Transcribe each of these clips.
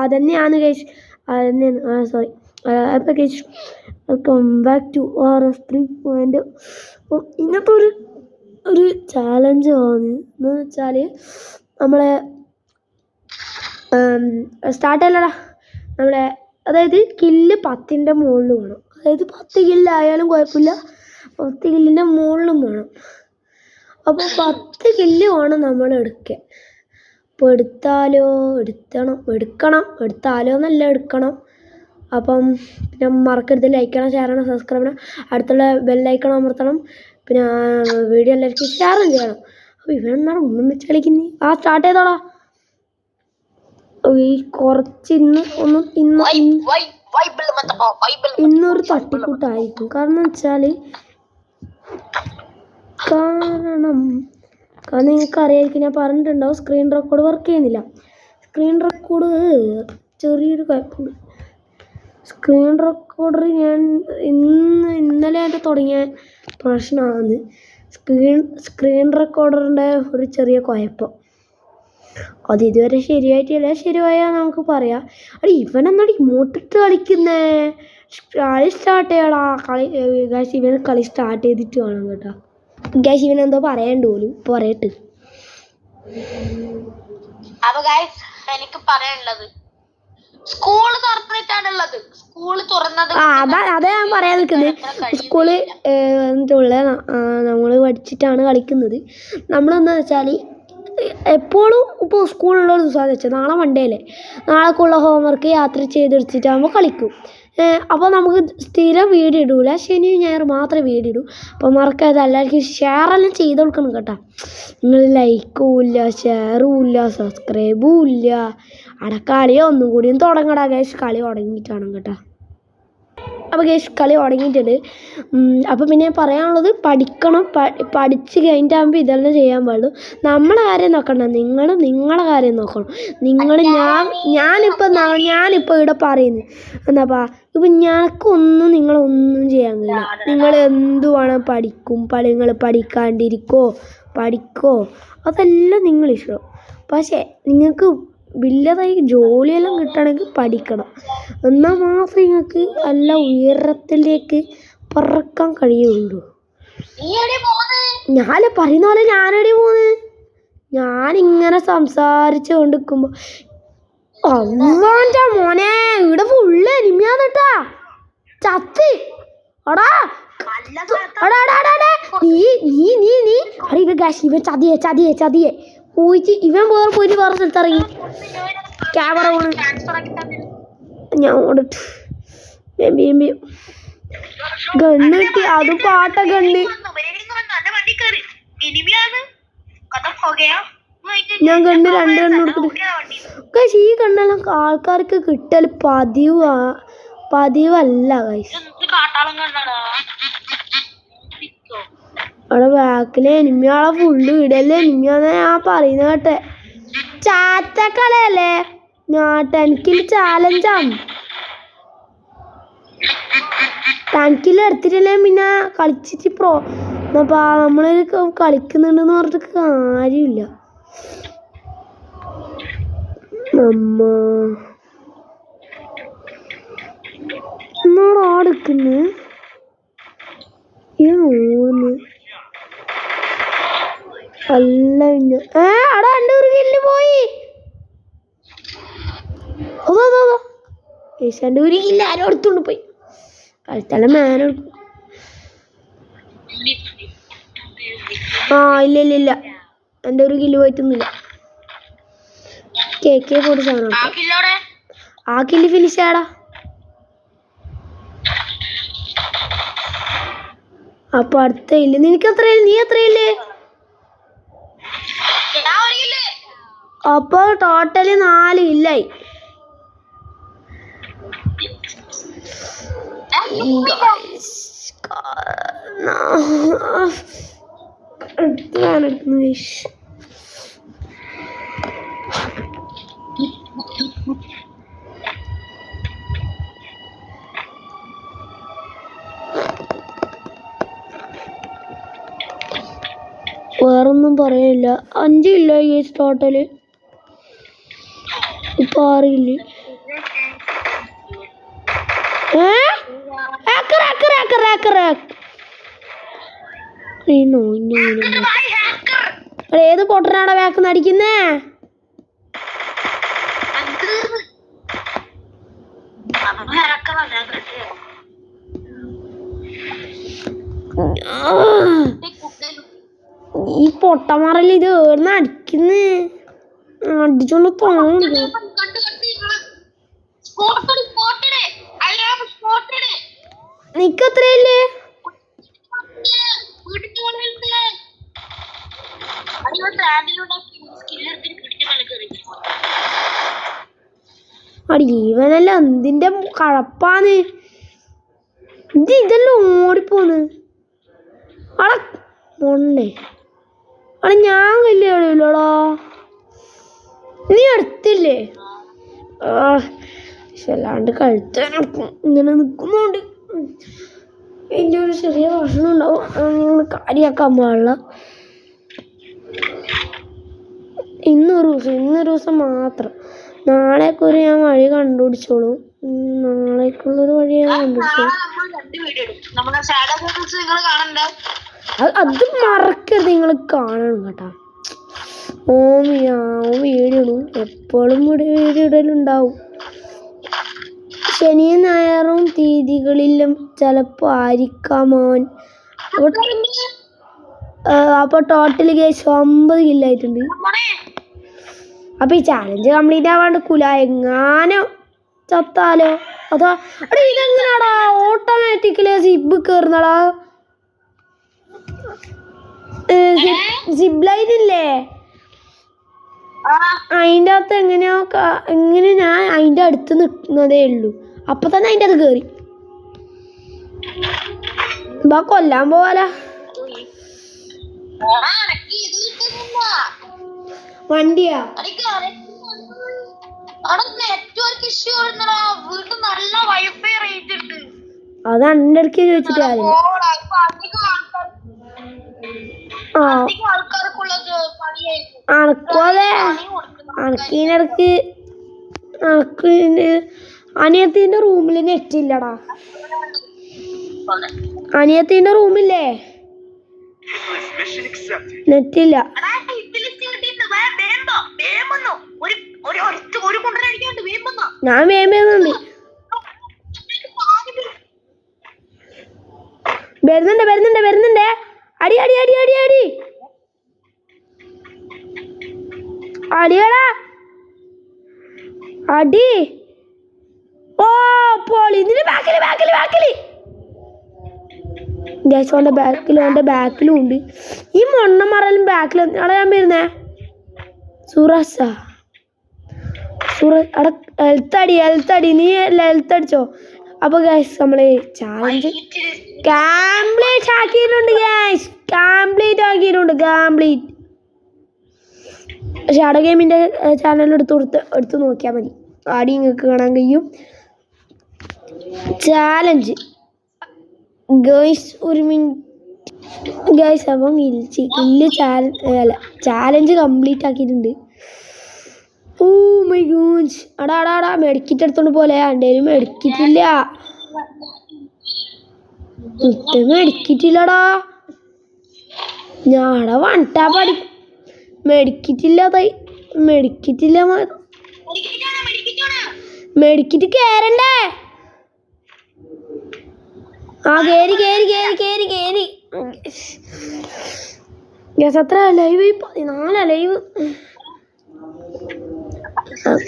അതന്നെയാണ് ഗൈസ്, അതന്നെയാണ്. സോറി. അപ്പോൾ guys, welcome back to RS3. അപ്പോൾ ഇന്നത്തെ ഒരു ചാലഞ്ച് ആണ് എന്ന് വെച്ചാൽ നമ്മളെ സ്റ്റാർട്ട് ചെയ്യലടാ. നമ്മളെ അതായത് കില്ല് 10ൻ്റെ മുകളിൽ വേണം. അതായത് 10 കില്ലായാലും കുഴപ്പമില്ല, 10 കില്ലിൻ്റെ മുകളിലും വേണം. അപ്പോൾ 10 കില്ല് വേണം നമ്മൾ എടുക്കാൻ. അപ്പോൾ എടുത്താലോ എന്നല്ല, എടുക്കണം. അപ്പം പിന്നെ മറക്കരുത്, ലൈക്ക് ചെയ്യണം, ഷെയർ ചെയ്യണം, സബ്സ്ക്രൈബ് ചെയ്യണം, അടുത്തുള്ള ബെല്ലൈക്കണം അമർത്തണം. പിന്നെ വീഡിയോ എല്ലാവർക്കും ഷെയറും ചെയ്യണം. അപ്പോൾ ഇവനെന്താണ് ഒന്നും വെച്ച് കളിക്കുന്നത്? സ്റ്റാർട്ട് ചെയ്തോളാം. ഈ കുറച്ച് ഇന്നൊരു തട്ടിക്കൂട്ടായിരിക്കും. കാരണം വെച്ചാൽ നിങ്ങൾക്ക് അറിയാമായിരിക്കും, ഞാൻ പറഞ്ഞിട്ടുണ്ടാവും, സ്ക്രീൻ റെക്കോർഡ് വർക്ക് ചെയ്യുന്നില്ല. സ്ക്രീൻ റെക്കോർഡ് ചെറിയൊരു കുഴപ്പമുണ്ട്. സ്ക്രീൻ റെക്കോർഡർ ഞാൻ ഇന്നലെ ആയിട്ട് തുടങ്ങിയ പ്രശ്നമാണ്. സ്ക്രീൻ റെക്കോർഡറിൻ്റെ ഒരു ചെറിയ കുഴപ്പം. അത് ഇതുവരെ ശരിയായിട്ടില്ല. ശരിയായാൽ നമുക്ക് പറയാം. ഇവനെന്നാടി ഇമോട്ടിട്ട് കളിക്കുന്നേ? കളി സ്റ്റാർട്ട് ചെയ്യടാ. കളി സ്റ്റാർട്ട് ചെയ്തിട്ട് വേണം കേട്ടോ. ഗൈസ് ഇവനെന്തോ പറയണ്ട പോലും. പറയട്ട്. അപ്പൊ ഗൈസ്, എനിക്ക് പറയാനുള്ളത്, സ്കൂള് തുറന്നിട്ടാണുള്ളത്. സ്കൂള് തുറന്നത് അതാ ഞാൻ പറയാൻ നിൽക്കുന്നത്. സ്കൂള് എന്നിട്ടുള്ള നമ്മൾ പഠിച്ചിട്ടാണ് കളിക്കുന്നത്. നമ്മളെന്താ വെച്ചാൽ എപ്പോഴും ഇപ്പോൾ സ്കൂളിലുള്ള ദിവസമാണെന്ന് വെച്ചാൽ നാളെ മൺഡേ അല്ലേ, നാളേക്കുള്ള ഹോംവർക്ക് യാത്ര ചെയ്തെടുത്തിട്ടാകുമ്പോൾ കളിക്കും. അപ്പോൾ നമുക്ക് സ്ഥിരം വീഡിയോ ഇടൂല, ശനി ഞായർ മാത്രമേ വീഡിയോ ഇടൂ. അപ്പോൾ മറക്കാതെ എല്ലാവർക്കും ഷെയറെല്ലാം ചെയ്ത് കൊടുക്കണം കേട്ടോ. നിങ്ങൾ ലൈക്കും ഇല്ല, ഷെയറും ഇല്ല, സബ്സ്ക്രൈബും ഇല്ല. കളിയോ ഒന്നും കൂടിയും തുടങ്ങടാ ഗൈസ്. കളി തുടങ്ങിയിട്ടാണ് കേട്ടോ. അപ്പോൾ ഗൈസ് കളി തുടങ്ങിയിട്ടുണ്ട്. അപ്പോൾ പിന്നെ പറയാനുള്ളത്, പഠിക്കണം. പഠിച്ച് കഴിഞ്ഞിട്ടാകുമ്പോൾ ഇതെല്ലാം ചെയ്യാൻ പാടുള്ളൂ. നമ്മളെ കാര്യം നോക്കണ്ട, നിങ്ങളെ കാര്യം നോക്കണം. ഞാനിപ്പോൾ ഇവിടെ പറയുന്നത് എന്നാപ്പാ, ഇപ്പം ഞങ്ങൾക്കൊന്നും നിങ്ങളൊന്നും ചെയ്യാൻ കഴിയില്ല. നിങ്ങൾ എന്ത് വേണം പഠിക്കും, നിങ്ങൾ പഠിക്കോ അതെല്ലാം നിങ്ങളിഷ്ടം. പക്ഷേ നിങ്ങൾക്ക് വലുതായി ജോലിയെല്ലാം കിട്ടണമെങ്കിൽ പഠിക്കണം. എന്നാൽ മാത്രമേ നിങ്ങൾക്ക് നല്ല ഉയരത്തിലേക്ക് പറക്കാൻ കഴിയുള്ളൂ. ഞാൻ പറയുന്ന പോലെ ഞാനെവിടെ പോകുന്നത്? ഞാനിങ്ങനെ സംസാരിച്ചു കൊണ്ടിരിക്കുമ്പോൾ അള്ളാൻ്റെ മോനെ, ഇവിടെ ഫുള്ള് എനിമിയാന്നിട്ടാ. ചത്ത് ഇവൻ ചതിയെ പോയിട്ട് വേറെ സ്ഥലത്തിറങ്ങി ക്യാമറ പോണ്. ഞാൻ ഓടിട്ട് ഗണ്ണ് കിട്ടി. അത് പാട്ട ഗണ്ണ്. ഞാൻ ഗണ്ണ് 2 ഗണ്ണ് കൊടുത്തിട്ട്. ഈ ഗണ്ണെല്ലാം ആൾക്കാർക്ക് കിട്ടൽ പതിവല്ല ഗൈസ്. അവിടെ ബാക്കിലെ എനിമിയാളെ ഫുള്ള് ഇടല്ലേ. എനിമിയാന്ന് ഞാൻ പറയുന്ന കേട്ടെ. ചാറ്റക്കളയല്ലേ, 10 കിൽ ചാലഞ്ചാണ്. 10 കിൽ എടുത്തിട്ടില്ലേ പിന്നെ കളിച്ചിട്ട് നമ്മളൊരു കളിക്കുന്നുണ്ടെന്ന് പറഞ്ഞിട്ട് കാര്യമില്ല. എന്നോട് ആടുക്കുന്നു അല്ല. അടാ എൻ്റെ ഒരു കില്ല് പോയി. ഏഷ്യാൻ്റെ ഒരു കില്ല് ആരും എടുത്തോണ്ട് പോയി. കളിച്ചാലും മേന എടുക്കും. ഇല്ല എൻ്റെ ഒരു കില്ല് പോയിട്ടൊന്നുമില്ല. കേക്ക് പോയിട്ട് സാധനം ആ കില്ല് ഫിനിഷ് ആടാ. അപ്പൊ അടുത്ത ഇല്ല. നിനക്ക് എത്രയില്ല? നീ എത്രയില്ലേ? അപ്പൊ ടോട്ടല് 4 ഇല്ലായി. വേറൊന്നും പറയില്ല. 5 ഇല്ല ഈ ടോട്ടല്. ഇപ്പൊ അറിയില്ലേ ഏത് പൊട്ടനാടാ ബാക്ക് നടിക്കുന്നേ ഈ പൊട്ടമാറല് ഇത് ഏർന്ന് അടിക്കുന്നേ അടിച്ചോണ്ട് തോന്നില്ല നിക്കത്രയല്ലേ അടി ഇവനല്ല എന്തിന്റെ കഴപ്പാന്ന് ഇതെല്ലാം ഓടിപ്പോന്ന് അട പൊണ്ണേ അട ഞാൻ വലിയ കളിയില്ലടാ നീ അടുത്തില്ലേ അല്ലാണ്ട് കഴുത്താനപ്പം ഇങ്ങനെ നിൽക്കുന്നുണ്ട് എൻ്റെ ഒരു ചെറിയ പ്രശ്നം ഉണ്ടാവും നിങ്ങൾ കാര്യമാക്കാൻ പാടില്ല ഇന്നൊരു ദിവസം മാത്രം നാളേക്കൊരു ഞാൻ വഴി കണ്ടുപിടിച്ചോളൂ നാളേക്കുള്ളൊരു വഴി ഞാൻ കണ്ടുപിടിച്ചോളൂ അത് മറക്കരുത് നിങ്ങൾ കാണണം കേട്ടോ വീഡിയോ ഇടും എപ്പോഴും വീഡിയോ ഇടലുണ്ടാവും ശനിയും ഞായറും തീയതികളിലും ചിലപ്പോൾ ആയിരിക്കാമോൻ അപ്പോൾ ടോട്ടൽ കേസ് 9 കില്ലായിട്ടുണ്ട് അപ്പൊ ഈ ചാലഞ്ച് കംപ്ലീറ്റ് ആവാണ്ട് എങ്ങാനോ ചത്താലോ അതാ അവിടെ ഇതെങ്ങനാടാ ഓട്ടോമാറ്റിക്കലി സിബ് കയറുന്നടാ സിബ് ലൈൻ ഇല്ലേ അതിൻ്റെ അകത്ത് എങ്ങനെ ഞാൻ അതിൻ്റെ അടുത്ത് നിൽക്കുന്നതേ ഉള്ളൂ അപ്പൊ തന്നെ അതിൻ്റെ അത് കയറി കൊല്ലാൻ പോവാല വണ്ടിയാ അത് എൻ്റെ അടുക്ക് ചോദിച്ചിട്ട് അനക്കിനടക്ക് അനിയത്തിന്റെ റൂമിൽ നെറ്റ് ഇല്ലടാ അനിയത്തിന്റെ റൂമില്ലേ നെറ്റില്ല ഞാൻ വേമ്പുന്നുണ്ട് വരുന്നുണ്ട് അടി അടി അടി അടി അടി അടിയടാ അടി ഓ പോളി ഇതിന് ബാക്കില് ഗ്യാസോന്റെ ബാക്കിലും ഉണ്ട് ഈ മൊണ്ണമറലും ബാക്കിൽ അവിടെ ഞാൻ വരുന്നേ സൂറസ് അട ഹെൽത്തടി നീ ഹെൽത്ത് അടിച്ചോ അപ്പൊ ഗൈസ് നമ്മള് ചാലഞ്ച് കംപ്ലീറ്റ് ആക്കിയിട്ടുണ്ട് ഷാഡ ഗെയിമിന്റെ ചാനൽ എടുത്ത് നോക്കിയാൽ മതി ആടി നിങ്ങൾക്ക് കാണാൻ കഴിയും ചാലഞ്ച് ഗൈസ് ഒരു മിനിറ്റ് ഗൈസ് അപ്പം ചാലഞ്ച് കംപ്ലീറ്റ് ആക്കിയിട്ടുണ്ട് ഓ മൈ ഗോഡ് അടാ മെഡിക്കിറ്റ് എടുത്തോണ്ട് പോലെ എൻ്റെ മെഡിക്കിറ്റില്ല മെഡിക്കിറ്റില്ലടാ ഞാടാ വണ്ടാ മെഡിക്കിറ്റില്ല മെഡിക്കിറ്റ് കേറണ്ടേ കേറി ഗ്യാസ് അത്ര ലൈവ് 14 ലൈവ്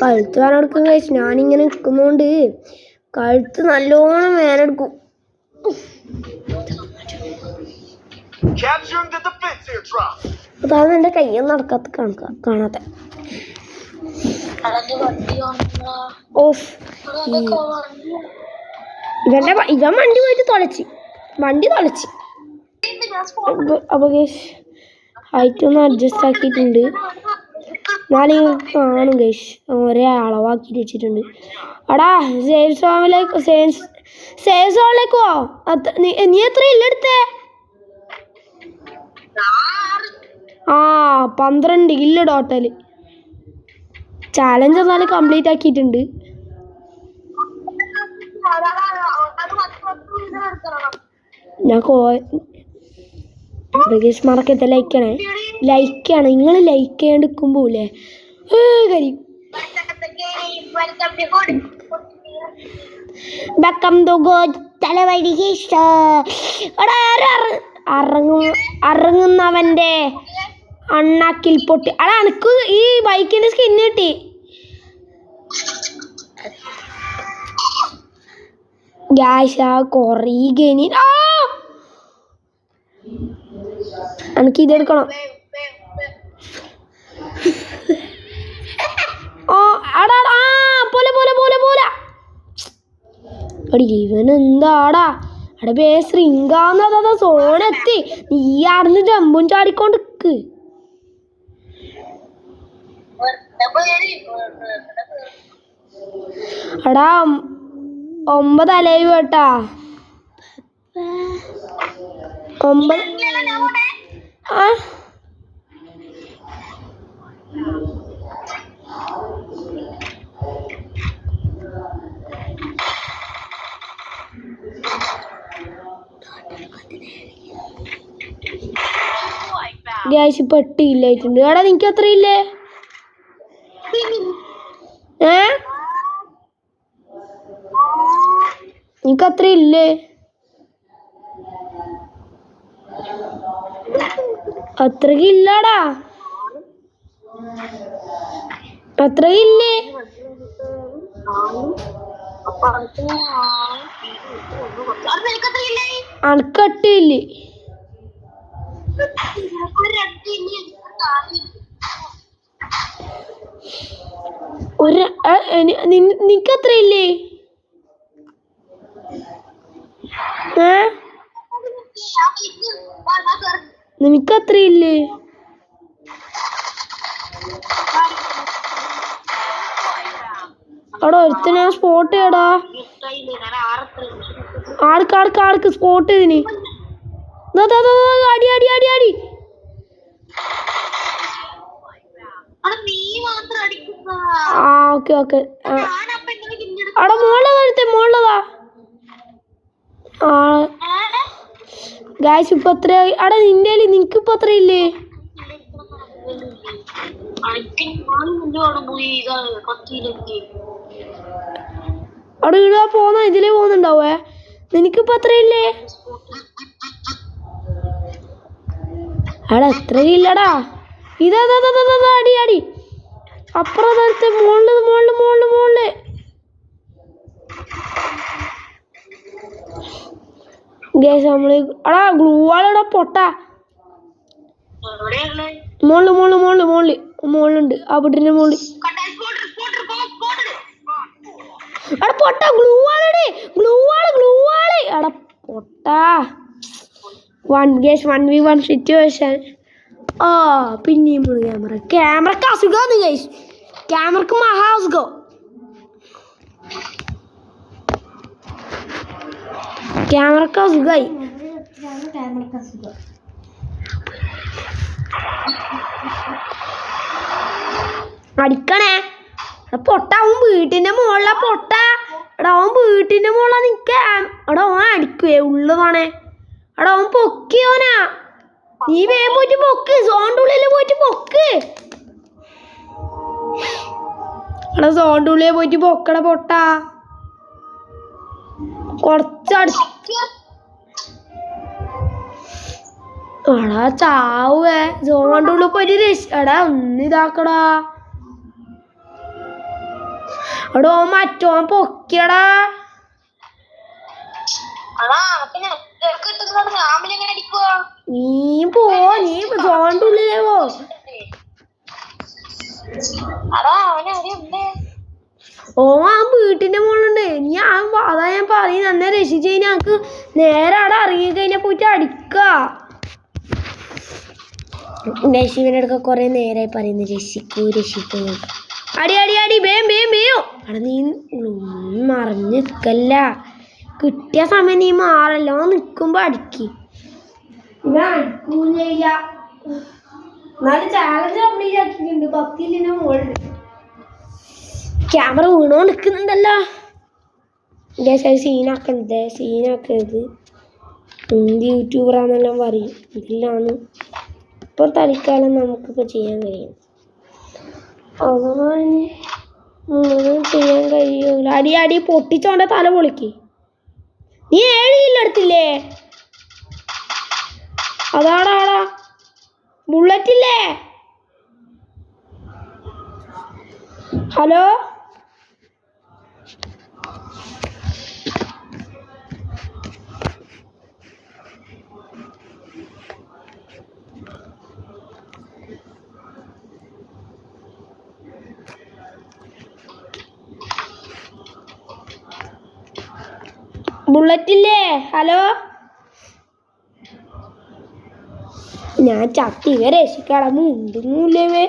കഴുത്ത് വേനെടുക്കും കഴിച്ചു ഞാനിങ്ങനെ നിൽക്കുന്നോണ്ട് കഴുത്ത് നല്ലോണം വേനെടുക്കും അതാണ് എൻ്റെ കയ്യൊന്നും നടക്കാത്ത കാണാത്ത ഓഫ് ഇവൻ വണ്ടി പോയിട്ട് വണ്ടി തുളച്ച് അപ്പൊ ഹൈറ്റ് ഒന്ന് അഡ്ജസ്റ്റ് ആക്കിയിട്ടുണ്ട് ഞാനിങ്ങനെ കാണും ഗൈസ് ഒരേ അളവാക്കിയിട്ട് വെച്ചിട്ടുണ്ട് അടാ സേവ് സോണിലേക്ക് പോ നീ എത്ര ഇല്ലെടുത്തേ 12 കില്ല് ടോട്ടല് ചാലഞ്ച് എന്നാലും കംപ്ലീറ്റ് ആക്കിയിട്ടുണ്ട്. ഞാൻ ബ്രിഗേഷ് മറക്കത്തെ ലൈക്കാണേ, ലൈക്കാണ്. നിങ്ങൾ ലൈക്ക് ചെയ്യാണ്ടിരിക്കുമ്പോല്ലേ കാര്യം അറങ്ങുന്നവന്റെ അണ്ണാക്കിൽ പൊട്ടി. അടാ എനക്ക് ഈ ബൈക്കിന്റെ സ്കിന്ന് കിട്ടി. കൊറേ ഗെയിനി എനിക്ക് ഇതെടുക്കണം. ഇവനെന്താടാ അവിടെ ബേസ്രിങ്കാന്നതാ സോണെത്തി. നീ ആടുന്ന് ജമ്പും ചാടിക്കൊണ്ടിക്ക്. എടാ 9 അലൈവ് കേട്ടാ. 9 ആ ഗ്യാസ് പെട്ടിയില്ലായിട്ടുണ്ട്. എടാ നിനക്ക് എത്ര ഇല്ലേ? നിനക്ക് അത്ര ഇല്ലേ? അത്രക്ക് ഇല്ലാടാ, അത്ര ഇല്ലേ? അണക്കട്ടില്ലേ? നിനക്കത്ര ഇല്ലേ? നിനക്കത്ര ഇല്ലേ? അവിടെ ഒരുത്തനെ സ്പോട്ട് ചെയ്യടാ. ആർക്ക് സ്പോട്ട് ചെയ്തിന്. അടി അടി അടി അടി. ആ ഓക്കെ ഓക്കെ. അവിടെ മുകളിലതാ. ആ ഗായ്സ് ഇപ്പൊ എത്രയായി? അവിടെ നിന്റെ നിനക്ക് ഇപ്പൊ എത്ര ഇല്ലേ? അവിടെ ഇടാ പോന്ന ഇതിലേ പോകുന്നുണ്ടാവേ. നിനക്കിപ്പോ എത്ര ഇല്ലേ? അവിടെ എത്ര ഇല്ലടാ. ഇതാ അടി അടി. അപ്പുറത്തെ മോളില് ഗ്യാസ് നമ്മള് അടാ ഗ്ലൂ വാളടാ പൊട്ട. മോളിലുണ്ട് ആ വീട്ടിന്റെ മോളിൽ. അവിടെ പൊട്ട ഗ്ലൂ വാള് അട പൊട്ട. 1v1 situation. ആ പിന്നെയും ക്യാമറക്ക് അസുഖമാണ് ഗൈസ്. ക്യാമറക്ക് മഹാ അസുഖം. ക്യാമറക്ക് അസുഖമായി. അടിക്കണേ പൊട്ട. അവൻ വീട്ടിന്റെ മുകളിലാ പൊട്ട. എടാ അവൻ വീട്ടിന്റെ മുകളിലാ നിക്ക. എടാ അവൻ അടിക്കുവേ ഉള്ളതാണേ. എടാ അവൻ പൊക്കിയോനാ. നീ വേഗം പോയിട്ട് പൊക്ക്. സോണിന്റെ ഉള്ളിൽ പോയിട്ട് പൊക്ക്. എടാ സോണിന്റെ ഉള്ളിൽ പോയിട്ട് പൊക്കട പൊട്ട. എടാ ചാവേ. സോണിന്റെ ഉള്ളിൽ പോയിട്ട് എടാ ഒന്നിതാക്കടാ. എടോ മറ്റോൻ പൊക്കിയടാ. നീ സോണിന്റെ ഉള്ളിലേ പോ. ഓ ആ വീട്ടിന്റെ മുകളിലുണ്ട്. നീ അതാ ഞാൻ പറയുന്നത്. എന്നെ രക്ഷിച്ച് കഴിഞ്ഞാൽ ഞങ്ങക്ക് നേരെ അവിടെ ഇറങ്ങി കഴിഞ്ഞാൽ പോയിട്ട് അടിക്ക. രക്ഷിവിന്റെ അടുക്ക കൊറേ നേരായി പറയുന്നു രക്ഷിക്കൂ. അടി അടി അടി വേം അവിടെ നീ മറിഞ്ഞ് നിൽക്കല്ല. കിട്ടിയ സമയം നീ മാറല്ലോ. നിൽക്കുമ്പോ അടിക്ക്. അടിക്കൂല. എന്നാലും ചാലഞ്ച് കംപ്ലീറ്റ് ആക്കിയിട്ടുണ്ട്. 10 മുകളിൽ. ക്യാമറ വീണോണ്ട് നിൽക്കുന്നുണ്ടല്ലോ. സീനാക്കരുത്. എന്ത് യൂട്യൂബറാന്നെല്ലാം പറയും. ഇതിലാണ് ഇപ്പോൾ തൽക്കാലം നമുക്കിപ്പോൾ ചെയ്യാൻ കഴിയും. അതാണ് ചെയ്യാൻ കഴിയൂല. അടി പൊട്ടിച്ചോണ്ട തല പൊളിക്ക്. നീ 7 കിലോ എടുത്തില്ലേ? അതാടാ ബുള്ളറ്റില്ലേ? ഹലോ, ബുള്ളറ്റില്ലേ? ഹലോ, ഞാൻ ചത്തി രക്ഷിക്കാടാ. മുണ്ടുന്നില്ലേ?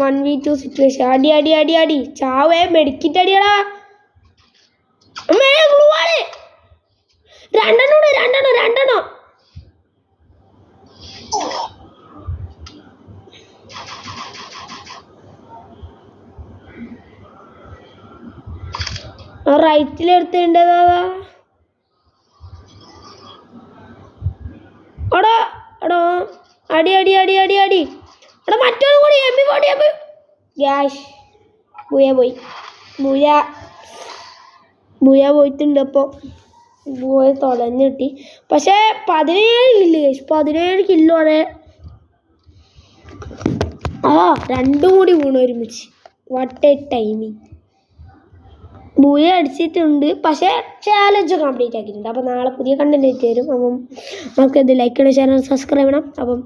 1v2 situation. അടി ചാവേ. മെഡിക്കിറ്റ് അടിയടാ. രണ്ടെണ്ണം. റൈറ്റിലെടുത്തേണ്ടതാ. എടാ അടി എടാ മറ്റൊരു കൂടി ഗ്യാഷ് ബുയ പോയിട്ടുണ്ട്. അപ്പോൾ പോയി തൊലഞ്ഞ് കിട്ടി. പക്ഷേ 17 കില്ലോടെ രണ്ടും കൂടി വീണു ഒരുമിച്ച്. What A timing. ബുയ അടിച്ചിട്ടുണ്ട്, പക്ഷേ ചാലഞ്ച് കംപ്ലീറ്റ് ആക്കിയിട്ടുണ്ട്. അപ്പോൾ നാളെ പുതിയ കണ്ടന്റ് ആയിട്ട് തരും. അപ്പം നമുക്കിത് ലൈക്ക് ചെയ്യണം, ചാനൽ സബ്സ്ക്രൈബ് ചെയ്യണം. അപ്പം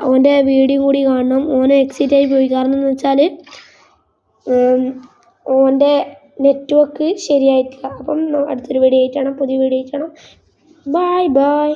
ഓൻ്റെ വീഡിയോ കൂടി കാണണം. ഓന് എക്സൈറ്റ് ആയി പോയി. കാരണം എന്ന് വെച്ചാൽ ഓൻ്റെ നെറ്റ്വർക്ക് ശരിയായിട്ടില്ല. അപ്പം അടുത്തൊരു വീഡിയോ ആയിട്ടാണ്, പുതിയ വീഡിയോ ആയിട്ടാണ്. ബൈ.